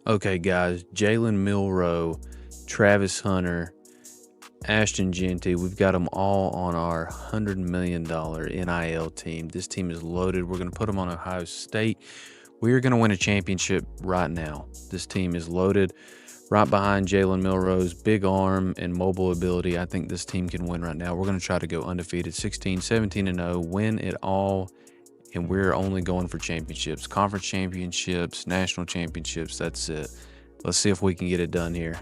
Okay, guys, Jalen Milroe, Travis Hunter, Ashton Genty, we've got them all on our $100 million NIL team. This team is loaded. We're going to put them on Ohio State. We are going to win a championship right now. This team is loaded. Right behind Jalen Milroe's big arm and mobile ability, I think this team can win right now. We're going to try to go undefeated, 16, 17-0, win it all, and we're only going for championships, conference championships, national championships. That's it. Let's see if we can get it done here.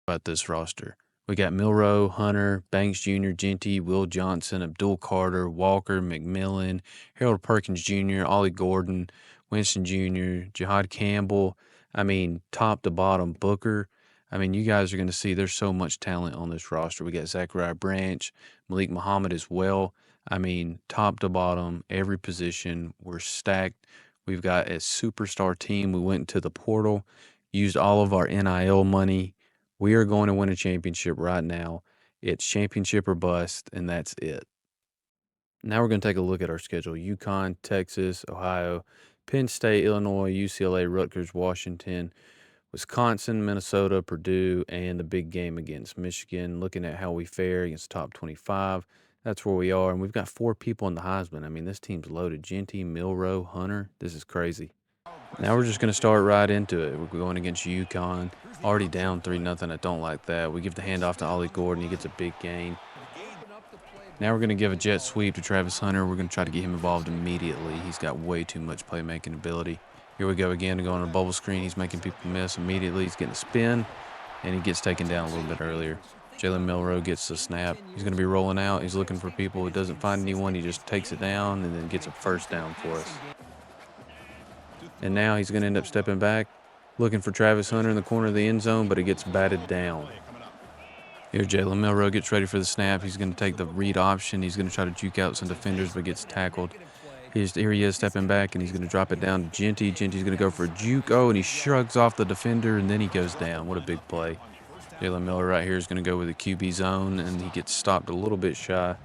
About this roster. We got Milroe, Hunter, Banks Jr., Genty, Will Johnson, Abdul Carter, Walker, McMillan, Harold Perkins Jr., Ollie Gordon, Winston Jr., Jihad Campbell. I mean, top to bottom, Booker. I mean, you guys are going to see there's so much talent on this roster. We got Zachariah Branch, Malik Muhammad as well. I mean, top to bottom, every position, we're stacked. We've got a superstar team. We went into the portal, used all of our NIL money. We are going to win a championship right now. It's championship or bust, and that's it. Now we're going to take a look at our schedule. Yukon, Texas, Ohio, Penn State, Illinois, UCLA, Rutgers, Washington, Wisconsin, Minnesota, Purdue, and the big game against Michigan. Looking at how we fare against top 25, that's where we are. And we've got 4 people in the Heisman. I mean, this team's loaded. Genty, Milroe, Hunter. This is crazy. Now we're just going to start right into it. We're going against Yukon. Already down 3-0. I don't like that. We give the handoff to Ollie Gordon. He gets a big gain. Now we're going to give a jet sweep to Travis Hunter. We're going to try to get him involved immediately. He's got way too much playmaking ability. Here we go again to go on a bubble screen. He's making people miss immediately. He's getting a spin, and he gets taken down a little bit earlier. Jalen Milroe gets the snap. He's going to be rolling out. He's looking for people. He doesn't find anyone. He just takes it down and then gets a first down for us. And now he's going to end up stepping back, looking for Travis Hunter in the corner of the end zone, but it gets batted down. Here Jalen Milroe gets ready for the snap. He's going to take the read option. He's going to try to juke out some defenders, but gets tackled. Here he is stepping back, and he's going to drop it down to Genty. Genty's going to go for a juke. Oh, and he shrugs off the defender, and then he goes down. What a big play. Jalen Milroe right here is going to go with a QB zone, and he gets stopped a little bit shy.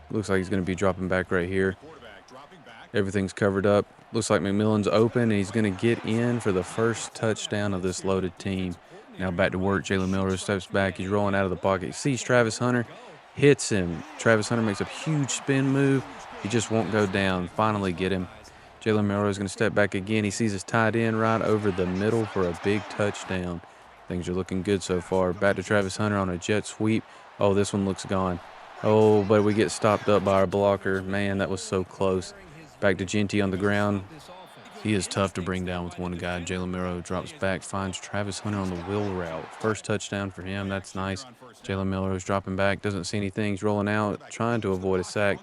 Looks like he's going to be dropping back right here. Everything's covered up. Looks like McMillan's open, and he's going to get in for the first touchdown of this loaded team. Now back to work. Jalen Milroe steps back. He's rolling out of the pocket. He sees Travis Hunter, hits him. Travis Hunter makes a huge spin move. He just won't go down. Finally get him. Jalen Milroe is going to step back again. He sees his tight end right over the middle for a big touchdown. Things are looking good so far. Back to Travis Hunter on a jet sweep. Oh, this one looks gone. Oh, but we get stopped up by our blocker. Man, that was so close. Back to Genty on the ground. He is tough to bring down with one guy. Jalen Milroe drops back, finds Travis Hunter on the wheel route. First touchdown for him. That's nice. Jalen Milroe is dropping back, doesn't see anything. He's rolling out, trying to avoid a sack.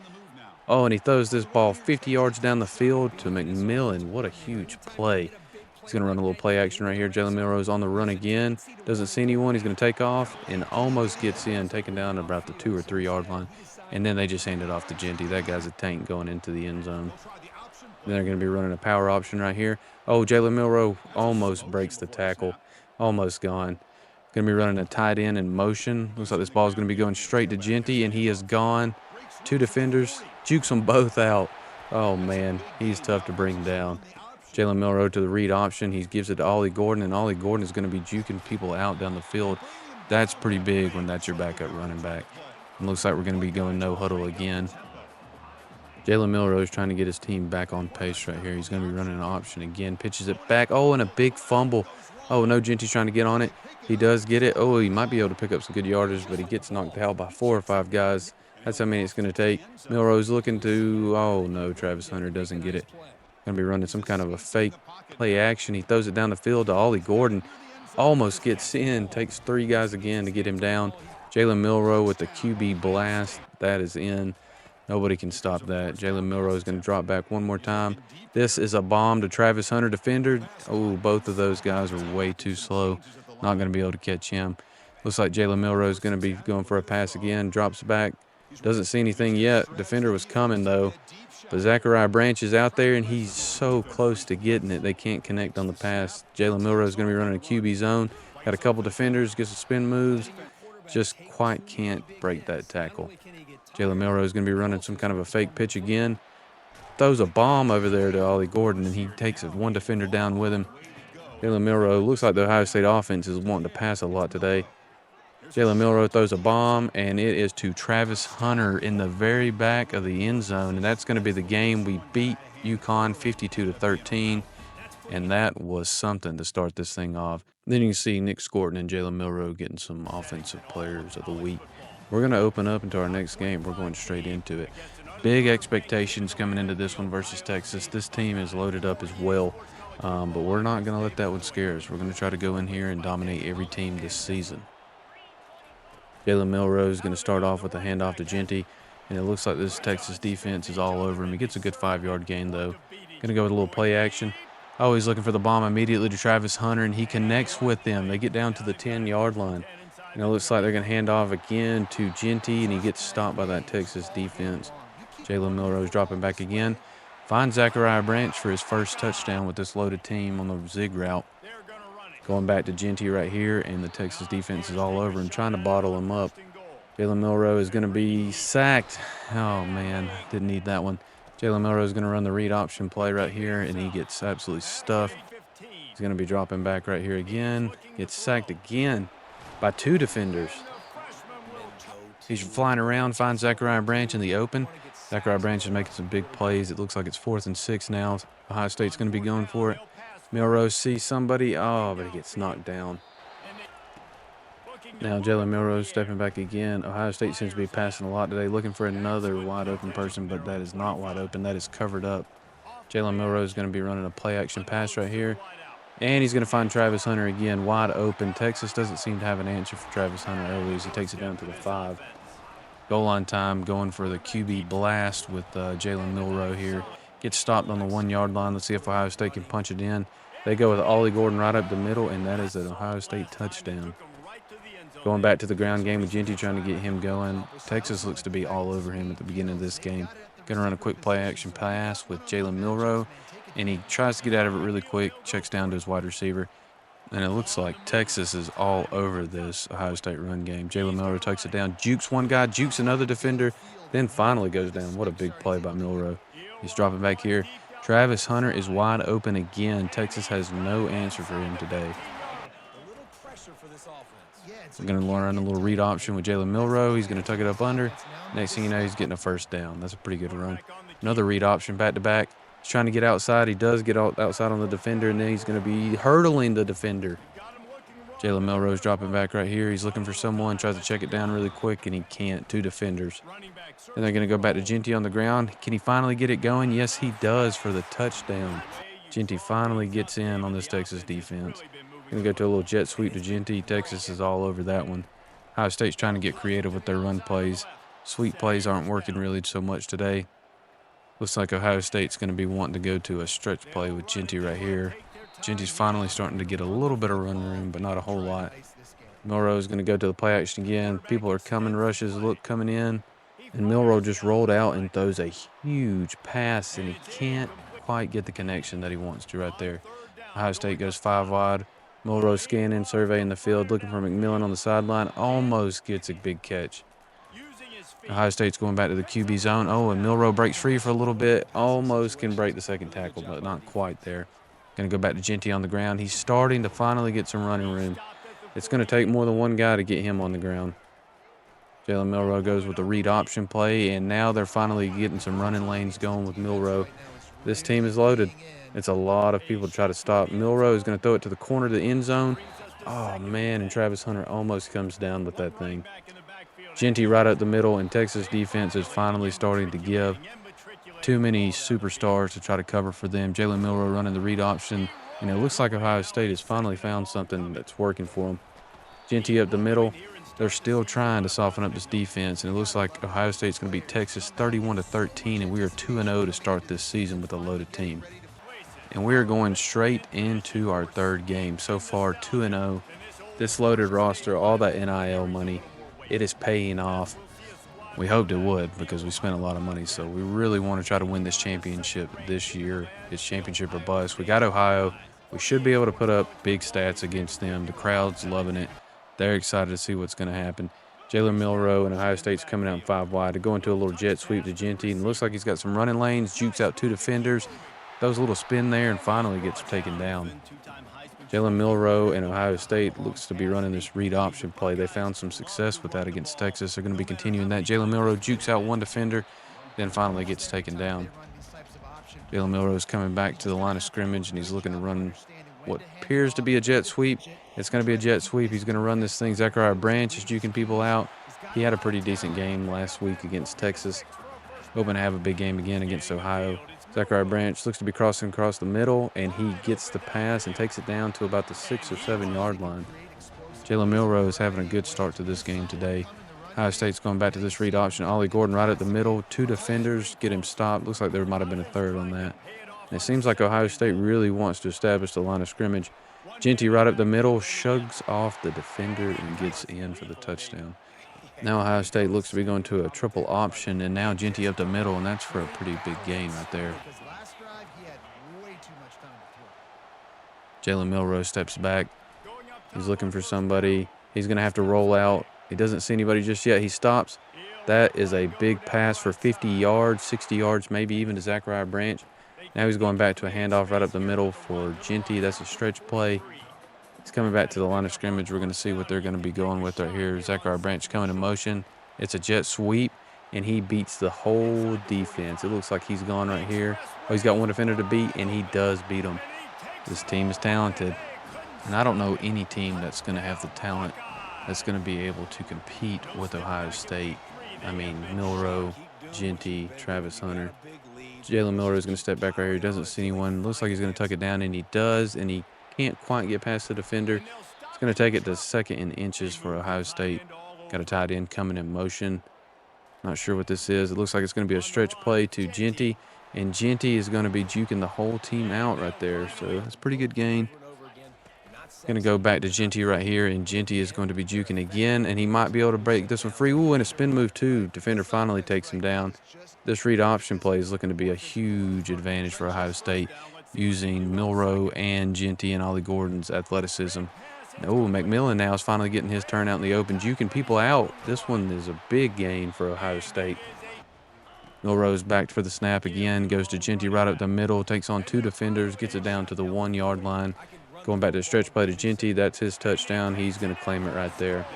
Oh, and he throws this ball 50 yards down the field to McMillan. What a huge play. He's going to run a little play action right here. Jalen Milroe is on the run again. Doesn't see anyone. He's going to take off and almost gets in, taken down about the 2 or 3 yard line. And then they just hand it off to Genty. That guy's a tank going into the end zone. Then they're going to be running a power option right here. Oh, Jalen Milroe almost breaks the tackle. Almost gone. Going to be running a tight end in motion. Looks like this ball is going to be going straight to Genty, and he is gone. 2 defenders. Jukes them both out. Oh, man. He's tough to bring down. Jalen Milroe to the read option. He gives it to Ollie Gordon, and Ollie Gordon is going to be juking people out down the field. That's pretty big when that's your backup running back. And looks like we're going to be going no huddle again. Jalen Milroe is trying to get his team back on pace right here. He's going to be running an option again. Pitches it back. Oh, and a big fumble. Oh, no, Genty's trying to get on it. He does get it. Oh, he might be able to pick up some good yardage, but he gets knocked out by 4 or 5 guys. That's how many it's going to take. Milroe's looking to, oh, no, Travis Hunter doesn't get it. Going to be running some kind of a fake play action. He throws it down the field to Ollie Gordon. Almost gets in. Takes 3 guys again to get him down. Jalen Milroe with the QB blast. That is in. Nobody can stop that. Jalen Milroe is going to drop back one more time. This is a bomb to Travis Hunter, defender. Oh, both of those guys are way too slow. Not going to be able to catch him. Looks like Jalen Milroe is going to be going for a pass again. Drops back. Doesn't see anything yet. Defender was coming, though. But Zachariah Branch is out there, and he's so close to getting it. They can't connect on the pass. Jalen Milroe is going to be running a QB zone. Got a couple defenders, gets some spin moves. Just quite can't break that tackle. Jalen Milroe is going to be running some kind of a fake pitch again. Throws a bomb over there to Ollie Gordon, and he takes one defender down with him. Jalen Milroe, looks like the Ohio State offense is wanting to pass a lot today. Jalen Milroe throws a bomb, and it is to Travis Hunter in the very back of the end zone, and that's going to be the game. We beat Yukon 52-13, and that was something to start this thing off. Then you can see Nick Scorton and Jalen Milroe getting some offensive players of the week. We're going to open up into our next game. We're going straight into it. Big expectations coming into this one versus Texas. This team is loaded up as well, but we're not going to let that one scare us. We're going to try to go in here and dominate every team this season. Jalen Milroe is going to start off with a handoff to Genty, and it looks like this Texas defense is all over him. He gets a good 5-yard gain, though. Going to go with a little play action. Oh, he's looking for the bomb immediately to Travis Hunter, and he connects with them. They get down to the 10-yard line. And it looks like they're going to hand off again to Genty, and he gets stopped by that Texas defense. Jalen Milroe is dropping back again. Finds Zachariah Branch for his first touchdown with this loaded team on the zig route. Going back to Genty right here, and the Texas defense is all over him, trying to bottle him up. Jalen Milroe is going to be sacked. Oh, man, didn't need that one. Jalen Milroe is going to run the read option play right here, and he gets absolutely stuffed. He's going to be dropping back right here again. Gets sacked again by 2 defenders. He's flying around, finds Zachariah Branch in the open. Zachariah Branch is making some big plays. It looks like it's 4th and 6 now. Ohio State's going to be going for it. Milroe sees somebody. Oh, but he gets knocked down. Now Jalen Milroe stepping back again. Ohio State seems to be passing a lot today, looking for another wide open person, but that is not wide open. That is covered up. Jalen Milroe is going to be running a play action pass right here. And he's going to find Travis Hunter again, wide open. Texas doesn't seem to have an answer for Travis Hunter early as he takes it down to the 5. Goal line time, going for the QB blast with Jalen Milroe here. Gets stopped on the 1-yard line. Let's see if Ohio State can punch it in. They go with Ollie Gordon right up the middle, and that is an Ohio State touchdown. Going back to the ground game with Genty trying to get him going. Texas looks to be all over him at the beginning of this game. Going to run a quick play action pass with Jalen Milroe, and he tries to get out of it really quick, checks down to his wide receiver. And it looks like Texas is all over this Ohio State run game. Jalen Milroe takes it down, jukes one guy, jukes another defender, then finally goes down. What a big play by Milroe. He's dropping back here. Travis Hunter is wide open again. Texas has no answer for him today. We're going to run a little read option with Jalen Milroe. He's going to tuck it up under. Next thing you know, he's getting a first down. That's a pretty good run. Another read option back to back. He's trying to get outside. He does get outside on the defender, and then he's going to be hurdling the defender. Jalen Milroe's dropping back right here. He's looking for someone, tries to check it down really quick, and he can't. 2 defenders. And they're going to go back to Genty on the ground. Can he finally get it going? Yes, he does for the touchdown. Genty finally gets in on this Texas defense. Going to go to a little jet sweep to Genty. Texas is all over that one. Ohio State's trying to get creative with their run plays. Sweep plays aren't working really so much today. Looks like Ohio State's going to be wanting to go to a stretch play with Genty right here. Genty's finally starting to get a little bit of run room, but not a whole lot. Milroe's going to go to the play action again. People are coming, rushes, look coming in. And Milroe just rolled out and throws a huge pass, and he can't quite get the connection that he wants to right there. Ohio State goes 5 wide. Milroe scanning, surveying the field, looking for McMillan on the sideline. Almost gets a big catch. Ohio State's going back to the QB zone. Oh, and Milroe breaks free for a little bit. Almost can break the second tackle, but not quite there. Going to go back to Genty on the ground. He's starting to finally get some running room. It's going to take more than one guy to get him on the ground. Jalen Milroe goes with the read option play, and now they're finally getting some running lanes going with Milroe. This team is loaded. It's a lot of people to try to stop. Milroe is going to throw it to the corner of the end zone. Oh, man, and Travis Hunter almost comes down with that thing. Genty right up the middle, and Texas defense is finally starting to give. too many superstars to try to cover for them. Jalen Milroe running the read option. You know, it looks like Ohio State has finally found something that's working for them. Genty up the middle. They're still trying to soften up this defense, and it looks like Ohio State's going to beat Texas 31-13, and we are 2-0 to start this season with a loaded team. And we are going straight into our third game. So far, 2-0. This loaded roster, all that NIL money, it is paying off. We hoped it would because we spent a lot of money, so we really want to try to win this championship this year. It's championship or bust. We got Ohio. We should be able to put up big stats against them. The crowd's loving it. They're excited to see what's going to happen. Jalen Milroe and Ohio State's coming out in 5 wide to go into a little jet sweep to Genty, and it looks like he's got some running lanes, jukes out 2 defenders, throws a little spin there, and finally gets taken down. Jalen Milroe and Ohio State looks to be running this read option play. They found some success with that against Texas. They're going to be continuing that. Jalen Milroe jukes out 1 defender, then finally gets taken down. Jalen Milroe is coming back to the line of scrimmage, and he's looking to run what appears to be a jet sweep. It's going to be a jet sweep. He's going to run this thing. Zachariah Branch is juking people out. He had a pretty decent game last week against Texas. Hoping to have a big game again against Ohio. Zachariah Branch looks to be crossing across the middle, and he gets the pass and takes it down to about the 6 or 7 yard line. Jalen Milroe is having a good start to this game today. Ohio State's going back to this read option. Ollie Gordon right at the middle. 2 defenders get him stopped. Looks like there might have been a third on that. And it seems like Ohio State really wants to establish the line of scrimmage. Genty right up the middle, shrugs off the defender and gets in for the touchdown. Now Ohio State looks to be going to a triple option, and now Genty up the middle, and that's for a pretty big game right there. Jalen Milroe steps back. He's looking for somebody. He's going to have to roll out. He doesn't see anybody just yet. He stops. That is a big pass for 50 yards, 60 yards, maybe even to Zachariah Branch. Now he's going back to a handoff right up the middle for Genty. That's a stretch play. He's coming back to the line of scrimmage. We're going to see what they're going to be going with right here. Zachariah Branch coming in motion. It's a jet sweep, and he beats the whole defense. It looks like he's gone right here. Oh, he's got 1 defender to beat, and he does beat him. This team is talented, and I don't know any team that's going to have the talent that's going to be able to compete with Ohio State. I mean, Milroe, Genty, Travis Hunter. Jalen Milroe is going to step back right here. He doesn't see anyone. Looks like he's going to tuck it down, and he does, and he can't quite get past the defender. He's going to take it to 2nd and inches for Ohio State. Got a tight end coming in motion. Not sure what this is. It looks like it's going to be a stretch play to Genty, and Genty is going to be juking the whole team out right there. So that's a pretty good gain. Going to go back to Genty right here, and Genty is going to be juking again, and he might be able to break this one free. Ooh, and a spin move too. Defender finally takes him down. This read option play is looking to be a huge advantage for Ohio State, using Milroe and Genty and Ollie Gordon's athleticism. Oh, McMillan now is finally getting his turn out in the open, juking people out. This one is a big gain for Ohio State. Milroe's back for the snap again, goes to Genty right up the middle, takes on 2 defenders, gets it down to the 1 yard line. Going back to the stretch play to Genty, that's his touchdown. He's going to claim it right there.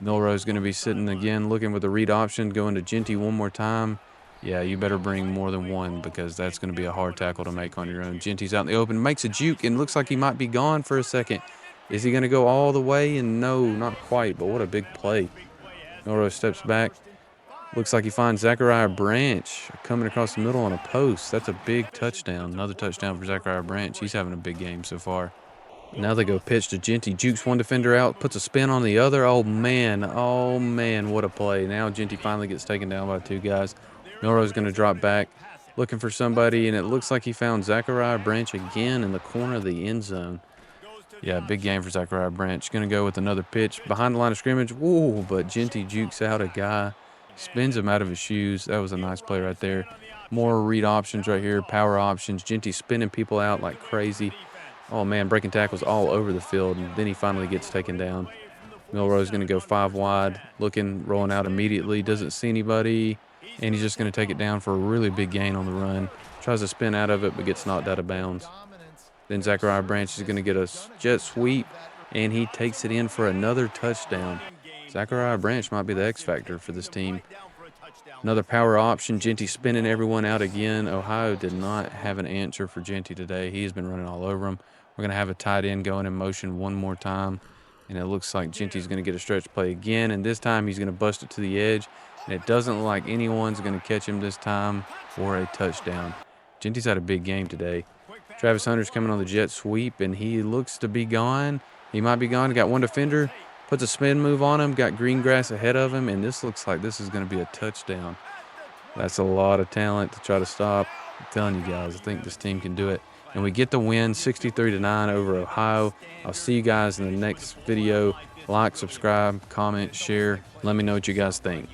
Milroe's going to be sitting again, looking with the read option, going to Genty one more time. Yeah, you better bring more than 1 because that's going to be a hard tackle to make on your own. Genty's out in the open, makes a juke, and looks like he might be gone for a second. Is he going to go all the way? And no, not quite, but what a big play. Milroe steps back. Looks like he finds Zachariah Branch coming across the middle on a post. That's a big touchdown. Another touchdown for Zachariah Branch. He's having a big game so far. Now they go pitch to Genty. Jukes 1 defender out, puts a spin on the other. Oh, man, what a play. Now Genty finally gets taken down by 2 guys. Milroe's going to drop back, looking for somebody, and it looks like he found Zachariah Branch again in the corner of the end zone. Yeah, big game for Zachariah Branch. Going to go with another pitch behind the line of scrimmage. Ooh, but Genty jukes out a guy, spins him out of his shoes. That was a nice play right there. More read options right here, power options. Genty spinning people out like crazy. Oh, man, breaking tackles all over the field, and then he finally gets taken down. Milroe's going to go 5 wide, looking, rolling out immediately, doesn't see anybody, and he's just going to take it down for a really big gain on the run. Tries to spin out of it, but gets knocked out of bounds. Then Zachariah Branch is going to get a jet sweep, and he takes it in for another touchdown. Zachariah Branch might be the X factor for this team. Another power option. Genty spinning everyone out again. Ohio did not have an answer for Genty today. He has been running all over him. We're going to have a tight end going in motion one more time, and it looks like Genty's going to get a stretch play again, and this time he's going to bust it to the edge. And it doesn't look like anyone's going to catch him this time for a touchdown. Genty's had a big game today. Travis Hunter's coming on the jet sweep, and he looks to be gone. He might be gone. Got one defender, puts a spin move on him, got Greengrass ahead of him, and this looks like this is going to be a touchdown. That's a lot of talent to try to stop. I'm telling you guys, I think this team can do it. And we get the win 63-9 over Ohio. I'll see you guys in the next video. Like, subscribe, comment, share. Let me know what you guys think.